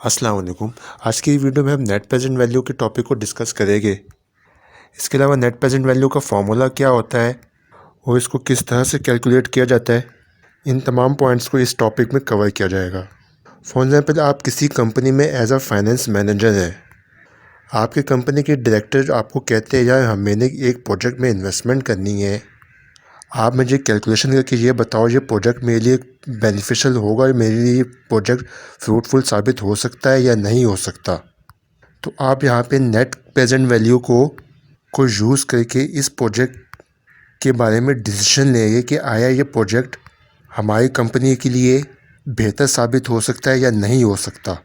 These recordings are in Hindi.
अस्सलाम वालेकुम। आज की वीडियो में हम नेट प्रेजेंट वैल्यू के टॉपिक को डिस्कस करेंगे। इसके अलावा नेट प्रेजेंट वैल्यू का फॉर्मूला क्या होता है और इसको किस तरह से कैलकुलेट किया जाता है, इन तमाम पॉइंट्स को इस टॉपिक में कवर किया जाएगा। फॉर एग्जाम्पल, आप किसी कंपनी में एज अ फाइनेंस मैनेजर हैं। आपके कंपनी के डायरेक्टर आपको कहते हैं यार मैंने एक प्रोजेक्ट में इन्वेस्टमेंट करनी है, आप मुझे कैलकुलेशन करके ये बताओ ये प्रोजेक्ट मेरे लिए बेनिफिशियल होगा, मेरे लिए ये प्रोजेक्ट फ्रूटफुल साबित हो सकता है या नहीं हो सकता। तो आप यहाँ पे नेट प्रेजेंट वैल्यू को यूज़ करके इस प्रोजेक्ट के बारे में डिसीजन लेंगे कि आया ये प्रोजेक्ट हमारी कंपनी के लिए बेहतर साबित हो सकता है या नहीं हो सकता।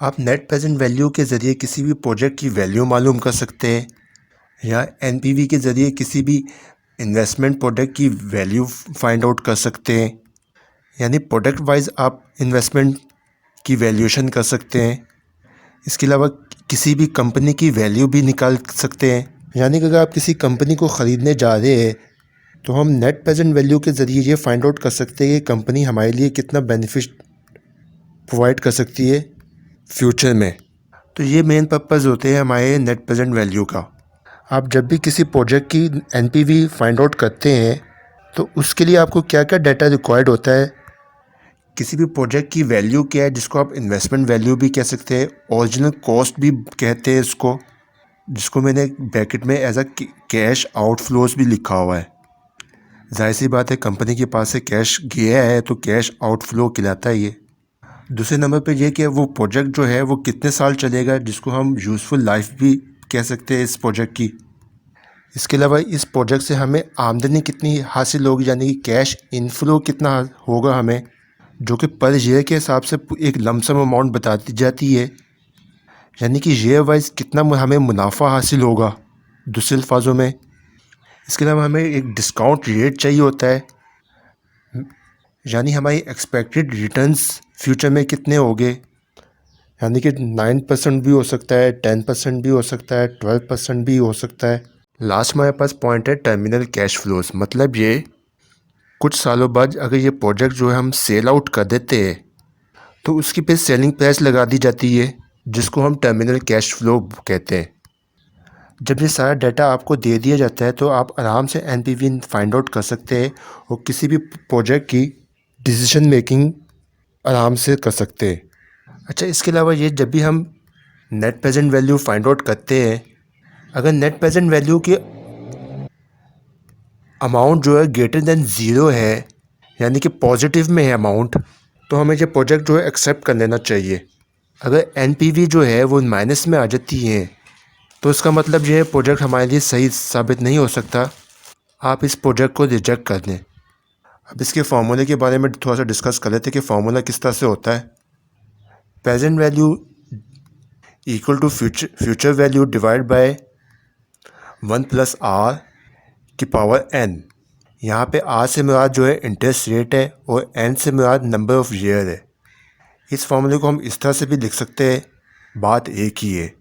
आप नेट प्रेजेंट वैल्यू के ज़रिए किसी भी प्रोजेक्ट की वैल्यू मालूम कर सकते हैं या एनपीवी के ज़रिए किसी भी इन्वेस्टमेंट प्रोडक्ट की वैल्यू फाइंड आउट कर सकते हैं। यानी प्रोडक्ट वाइज आप इन्वेस्टमेंट की वैल्यूएशन कर सकते हैं। इसके अलावा किसी भी कंपनी की वैल्यू भी निकाल सकते हैं। यानी कि अगर आप किसी कंपनी को ख़रीदने जा रहे हैं तो हम नेट प्रेजेंट वैल्यू के ज़रिए ये फाइंड आउट कर सकते हैं कि कंपनी हमारे लिए कितना बेनिफिट प्रोवाइड कर सकती है फ्यूचर में। तो ये मेन पर्पज़ होते हैं हमारे नेट प्रेजेंट वैल्यू का। आप जब भी किसी प्रोजेक्ट की एनपीवी फाइंड आउट करते हैं तो उसके लिए आपको क्या क्या डाटा रिक्वायर्ड होता है। किसी भी प्रोजेक्ट की वैल्यू क्या है, जिसको आप इन्वेस्टमेंट वैल्यू भी कह सकते हैं, ओरिजिनल कॉस्ट भी कहते हैं इसको, जिसको मैंने ब्रैकेट में एज अ कैश आउटफ्लोज भी लिखा हुआ है। जाहिर सी बात है कंपनी के पास से कैश गया है तो कैश आउटफ्लो कहलाता है ये। दूसरे नंबर पे ये कि वो प्रोजेक्ट जो है वो कितने साल चलेगा, जिसको हम यूज़फुल लाइफ भी कह सकते हैं इस प्रोजेक्ट की। इसके अलावा इस प्रोजेक्ट से हमें आमदनी कितनी हासिल होगी, यानी कि कैश इनफ्लो कितना होगा हमें, जो कि पर ईयर के हिसाब से एक लमसम अमाउंट बता दी जाती है। यानी कि ईयर वाइज कितना हमें मुनाफा हासिल होगा दूसरे अल्फाजों में। इसके अलावा हमें एक डिस्काउंट रेट चाहिए होता है, यानी हमारी एक्सपेक्टेड रिटर्न्स फ्यूचर में कितने होंगे। यानी कि 9% भी हो सकता है, 10% भी हो सकता है, 12% भी हो सकता है। लास्ट में हमारे पास पॉइंट है टर्मिनल कैश फ्लोज। मतलब ये कुछ सालों बाद अगर ये प्रोजेक्ट जो है हम सेल आउट कर देते हैं तो उसकी पे सेलिंग प्राइस लगा दी जाती है, जिसको हम टर्मिनल कैश फ्लो कहते हैं। जब ये सारा डाटा आपको दे दिया जाता है तो आप आराम से एनपीवी फाइंड आउट कर सकते हैं और किसी भी प्रोजेक्ट की डिसीजन मेकिंग आराम से कर सकते हैं। अच्छा, इसके अलावा ये जब भी हम net present value find out करते हैं, अगर नेट प्रेजेंट वैल्यू के अमाउंट जो है ग्रेटर देन ज़ीरो है, यानी कि पॉजिटिव में है अमाउंट, तो हमें ये प्रोजेक्ट जो है एक्सेप्ट कर लेना चाहिए। अगर एनपीवी जो है वो माइनस में आ जाती है तो इसका मतलब ये है प्रोजेक्ट हमारे लिए सही साबित नहीं हो सकता, आप इस प्रोजेक्ट को रिजेक्ट कर दें। अब इसके फार्मूले के बारे में थोड़ा सा डिस्कस कर लेते हैं कि फार्मूला किस तरह से होता है। Present value equal to future value divide by 1+r की पावर n। यहाँ पे r से मुराद जो है इंटरेस्ट रेट है और n से मुराद नंबर ऑफ़ ईयर है। इस फार्मूले को हम इस तरह से भी लिख सकते हैं, बात एक ही है।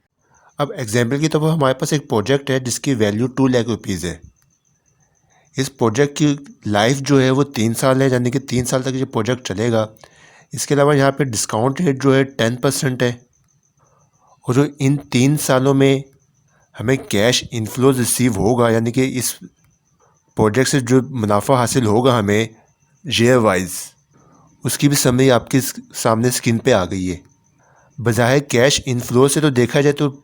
अब एग्जाम्पल की तौर पर हमारे पास एक प्रोजेक्ट है जिसकी वैल्यू 2 लाख रुपीज़ है। इस प्रोजेक्ट की लाइफ जो है वो 3 साल है, यानी कि 3 साल तक ये प्रोजेक्ट चलेगा। इसके अलावा यहाँ पे डिस्काउंट रेट जो है 10% है और जो इन 3 सालों में हमें कैश इनफ्लो रिसीव होगा, यानी कि इस प्रोजेक्ट से जो मुनाफा हासिल होगा हमें ईयर वाइज, उसकी भी समरी आपके सामने स्क्रीन पे आ गई है। बजाय कैश इनफ्लो से तो देखा जाए तो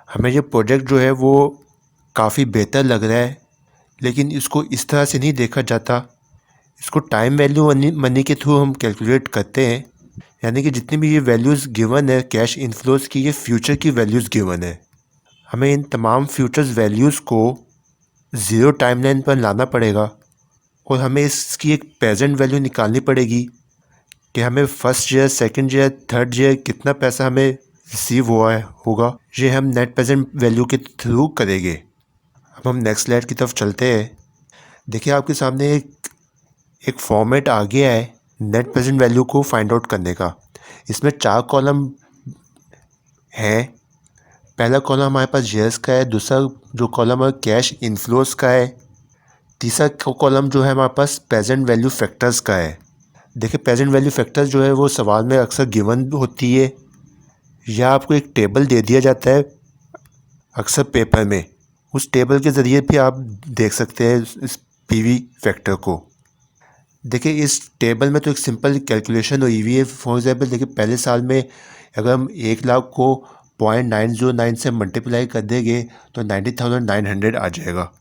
हमें ये प्रोजेक्ट जो है वो काफ़ी बेहतर लग रहा है, लेकिन इसको इस तरह से नहीं देखा जाता। इसको टाइम वैल्यू मनी के थ्रू हम कैलकुलेट करते हैं, यानी कि जितनी भी ये वैल्यूज़ गिवन है कैश इनफ्लोज की, ये फ्यूचर की वैल्यूज़ गिवन है। हमें इन तमाम फ्यूचर्स वैल्यूज़ को ज़ीरो टाइमलाइन पर लाना पड़ेगा और हमें इसकी एक प्रेजेंट वैल्यू निकालनी पड़ेगी कि हमें first year, second year, third year कितना पैसा हमें रिसीव हुआ होगा। ये हम नेट प्रेजेंट वैल्यू के थ्रू करेंगे। अब हम नेक्स्ट स्लाइड की तरफ चलते हैं। देखिए आपके सामने एक फॉर्मेट आ गया है नेट प्रेजेंट वैल्यू को फाइंड आउट करने का। इसमें 4 कॉलम हैं। पहला कॉलम हमारे पास ईयर्स का है, दूसरा जो कॉलम है कैश इनफ्लोज का है, तीसरा कॉलम जो है हमारे पास प्रेजेंट वैल्यू फैक्टर्स का है। देखिए प्रेजेंट वैल्यू फैक्टर्स जो है वो सवाल में अक्सर गिवन होती है, या आपको एक टेबल दे दिया जाता है अक्सर पेपर में, उस टेबल के ज़रिए भी आप देख सकते हैं इस पीवी फैक्टर को। देखिए इस टेबल में तो एक सिंपल कैलकुलेशन हुई हुई है। फॉर एग्जाम्पल देखिए पहले साल में अगर हम 1,00,000 को 0.909 से मल्टीप्लाई कर देंगे तो 90,900 आ जाएगा।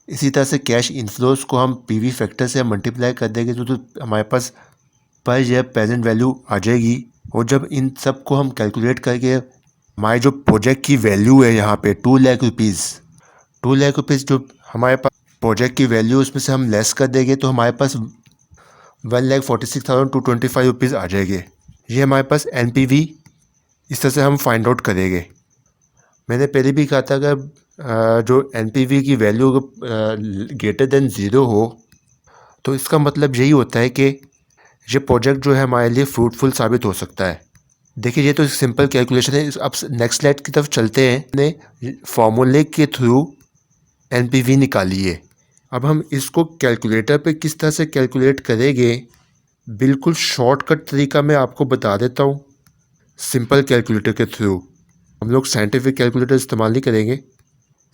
इसी तरह से कैश इनफ्लोज को हम पीवी फैक्टर से मल्टीप्लाई कर देंगे तो हमारे पास पर ईयर प्रेजेंट वैल्यू आ जाएगी। और जब इन सब को हम कैलकुलेट करके हमारे जो प्रोजेक्ट की वैल्यू है यहाँ पे 2,00,000 रुपीज़, 2,00,000 रुपीज़ जो हमारे पास प्रोजेक्ट की वैल्यू उसमें से हम लेस कर देंगे तो हमारे पास 1,46,225 रुपीज़ आ जाएंगे। ये हमारे पास एनपीवी इस तरह से हम फाइंड आउट करेंगे। मैंने पहले भी कहा था अगर जो एनपीवी की वैल्यू ग्रेटर देन ज़ीरो हो तो इसका मतलब यही होता है कि ये प्रोजेक्ट जो है हमारे लिए फ्रूटफुल साबित हो सकता है। देखिए ये तो सिंपल कैलकुलेशन है। अब नेक्स्ट स्लाइड की तरफ चलते हैं। ने फॉर्मूले के थ्रू एनपीवी निकाली है। अब हम इसको कैलकुलेटर पे किस तरह से कैलकुलेट करेंगे, बिल्कुल शॉर्टकट तरीका मैं आपको बता देता हूँ। सिंपल कैलकुलेटर के थ्रू हम लोग साइंटिफिक कैलकुलेटर इस्तेमाल नहीं करेंगे।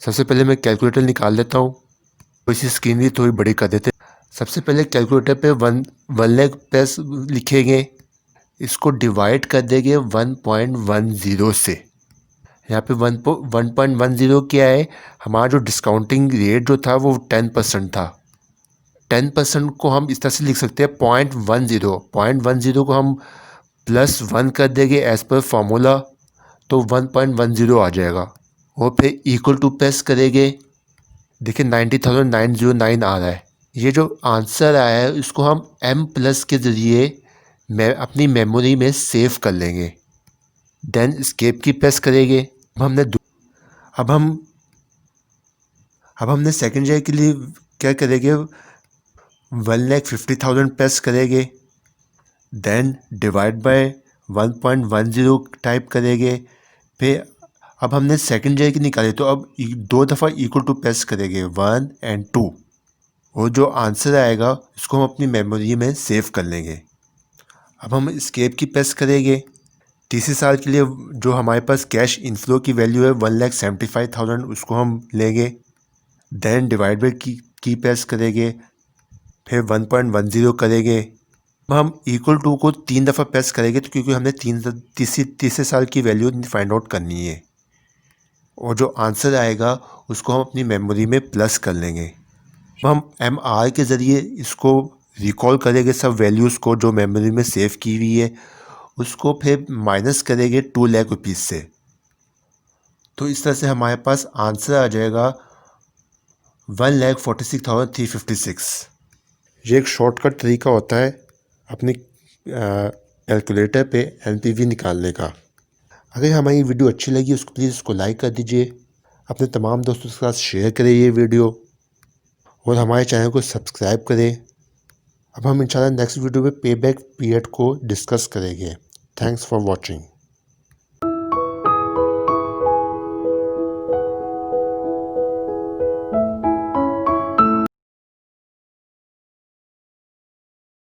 सबसे पहले मैं कैलकुलेटर निकाल लेता हूँ, तो इसी स्क्रीन भी थोड़ी बड़ी कर देते। सबसे पहले कैलकुलेटर पे 1,00,000 प्लस लिखेंगे, इसको डिवाइड कर देंगे 1.10 से। यहाँ पे 1.10 क्या है, हमारा जो डिस्काउंटिंग रेट जो था वो 10% था। 10% को हम इस तरह से लिख सकते हैं 0.10 को हम +1 कर देंगे एज पर फार्मूला तो 1.10 आ जाएगा। और फिर इक्वल टू प्रेस करेंगे, देखिए 90,909 आ रहा है। ये जो आंसर आया है इसको हम M+ के ज़रिए अपनी मेमोरी में सेव कर लेंगे। देन एस्केप की प्रेस करेंगे। अब हमने सेकंड ईयर के लिए क्या करेंगे, 1,50,000 प्रेस करेंगे। देन डिवाइड बाय 1.10 टाइप करेंगे। फिर अब हमने सेकंड ईयर की निकाली तो अब 2 दफ़ा इक्वल टू प्रेस करेंगे 1 और 2, और जो आंसर आएगा इसको हम अपनी मेमोरी में सेव कर लेंगे। अब हम एस्केप की प्रेस करेंगे। तीसरे साल के लिए जो हमारे पास कैश इनफ्लो की वैल्यू है 1,75,000 उसको हम लेंगे। देन डिवाइड बाय की प्रेस करेंगे, फिर 1.10 करेंगे। अब हम इक्वल टू को 3 दफ़ा प्रेस करेंगे तो क्योंकि हमने तीसरे साल की वैल्यू फाइंड आउट करनी है, और जो आंसर आएगा उसको हम अपनी मेमोरी में प्लस कर लेंगे। अब हम MR के ज़रिए इसको रिकॉल करेंगे सब वैल्यूज़ को जो मेमोरी में सेव की हुई है, उसको फिर माइनस करेंगे 2,00,000 रुपीज़ से। तो इस तरह से हमारे पास आंसर आ जाएगा 1,46,356। ये एक शॉर्टकट तरीका होता है अपने कैलकुलेटर पे एनपीवी निकालने का। अगर हमारी वीडियो अच्छी लगी उसको प्लीज़ उसको लाइक कर दीजिए, अपने तमाम दोस्तों के साथ शेयर करें ये वीडियो, और हमारे चैनल को सब्सक्राइब करें। अब हम इंशाल्लाह नेक्स्ट वीडियो में पे बैक पीरियड को डिस्कस करेंगे। Thanks for watching.